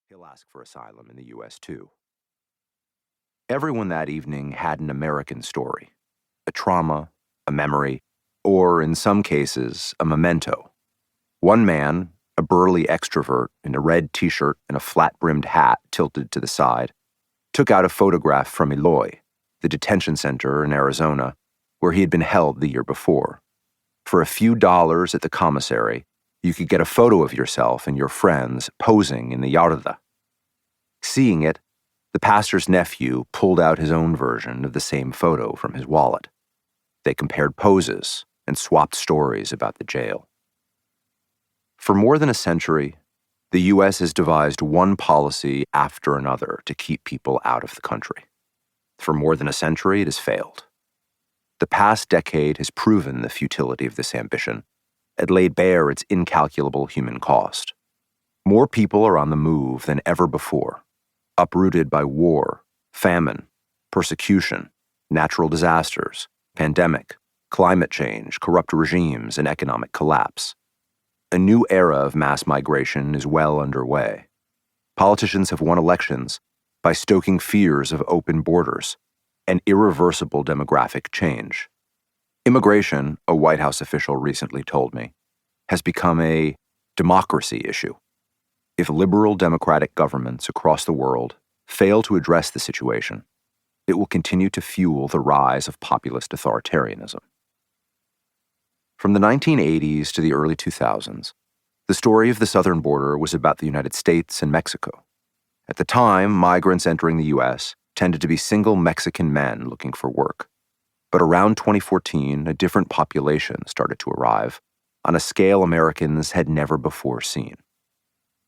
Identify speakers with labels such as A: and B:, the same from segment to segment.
A: He'll ask for asylum in the U.S. too. Everyone that evening had an American story, a trauma, a memory, or in some cases, a memento. One man, a burly extrovert in a red t-shirt and a flat-brimmed hat tilted to the side, took out a photograph from Eloy, the detention center in Arizona, where he had been held the year before. For a few dollars at the commissary, you could get a photo of yourself and your friends posing in the yarda. Seeing it, the pastor's nephew pulled out his own version of the same photo from his wallet. They compared poses and swapped stories about the jail. For more than a century, the U.S. has devised one policy after another to keep people out of the country. For more than a century, it has failed. The past decade has proven the futility of this ambition and laid bare its incalculable human cost. More people are on the move than ever before, uprooted by war, famine, persecution, natural disasters, pandemic, climate change, corrupt regimes, and economic collapse. A new era of mass migration is well underway. Politicians have won elections by stoking fears of open borders and irreversible demographic change. Immigration, a White House official recently told me, has become a democracy issue. If liberal democratic governments across the world fail to address the situation, it will continue to fuel the rise of populist authoritarianism. From the 1980s to the early 2000s, the story of the southern border was about the United States and Mexico. At the time, migrants entering the U.S. tended to be single Mexican men looking for work. But around 2014, a different population started to arrive on a scale Americans had never before seen.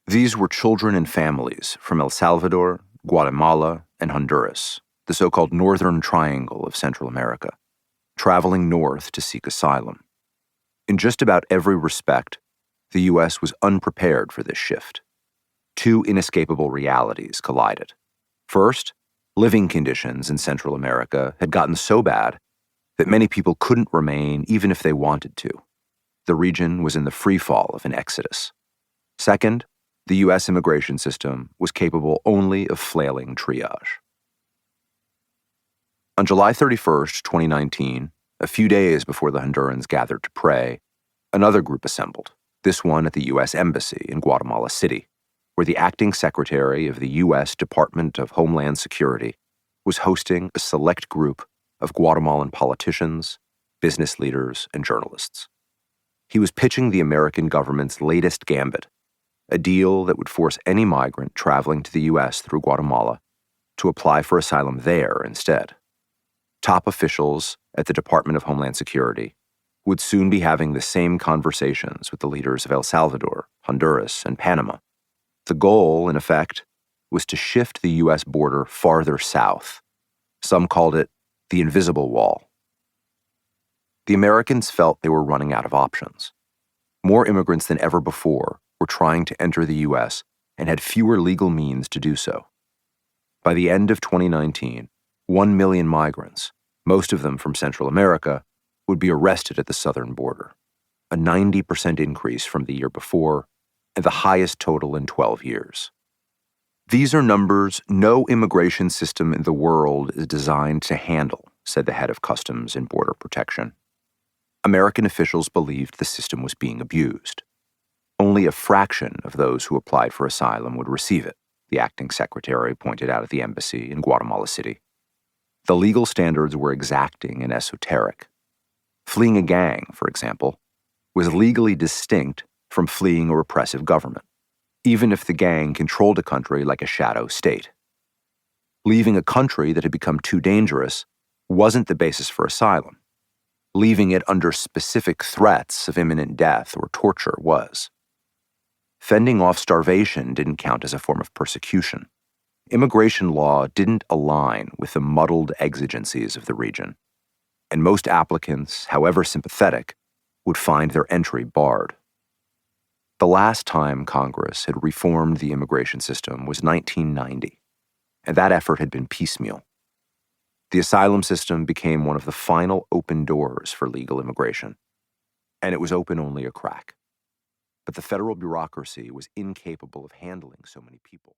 A: These were children and families from El Salvador, Guatemala, and Honduras, the so-called Northern Triangle of Central America, traveling north to seek asylum. In just about every respect, the U.S. was unprepared for this shift. Two inescapable realities collided. First, living conditions in Central America had gotten so bad that many people couldn't remain even if they wanted to. The region was in the free fall of an exodus. Second, the U.S. immigration system was capable only of flailing triage. On July 31st, 2019, a few days before the Hondurans gathered to pray, another group assembled, this one at the U.S. Embassy in Guatemala City, where the acting secretary of the U.S. Department of Homeland Security was hosting a select group of Guatemalan politicians, business leaders, and journalists. He was pitching the American government's latest gambit, a deal that would force any migrant traveling to the U.S. through Guatemala to apply for asylum there instead. Top officials at the Department of Homeland Security would soon be having the same conversations with the leaders of El Salvador, Honduras, and Panama. The goal, in effect, was to shift the U.S. border farther south. Some called it the invisible wall. The Americans felt they were running out of options. More immigrants than ever before were trying to enter the U.S. and had fewer legal means to do so. By the end of 2019, 1 million migrants, most of them from Central America, would be arrested at the southern border, a 90% increase from the year before, and the highest total in 12 years. These are numbers no immigration system in the world is designed to handle, said the head of Customs and Border Protection. American officials believed the system was being abused. Only a fraction of those who applied for asylum would receive it, the acting secretary pointed out at the embassy in Guatemala City. The legal standards were exacting and esoteric. Fleeing a gang, for example, was legally distinct from fleeing a repressive government, even if the gang controlled a country like a shadow state. Leaving a country that had become too dangerous wasn't the basis for asylum. Leaving it under specific threats of imminent death or torture was. Fending off starvation didn't count as a form of persecution. Immigration law didn't align with the muddled exigencies of the region, and most applicants, however sympathetic, would find their entry barred. The last time Congress had reformed the immigration system was 1990, and that effort had been piecemeal. The asylum system became one of the final open doors for legal immigration, and it was open only a crack. But the federal bureaucracy was incapable of handling so many people.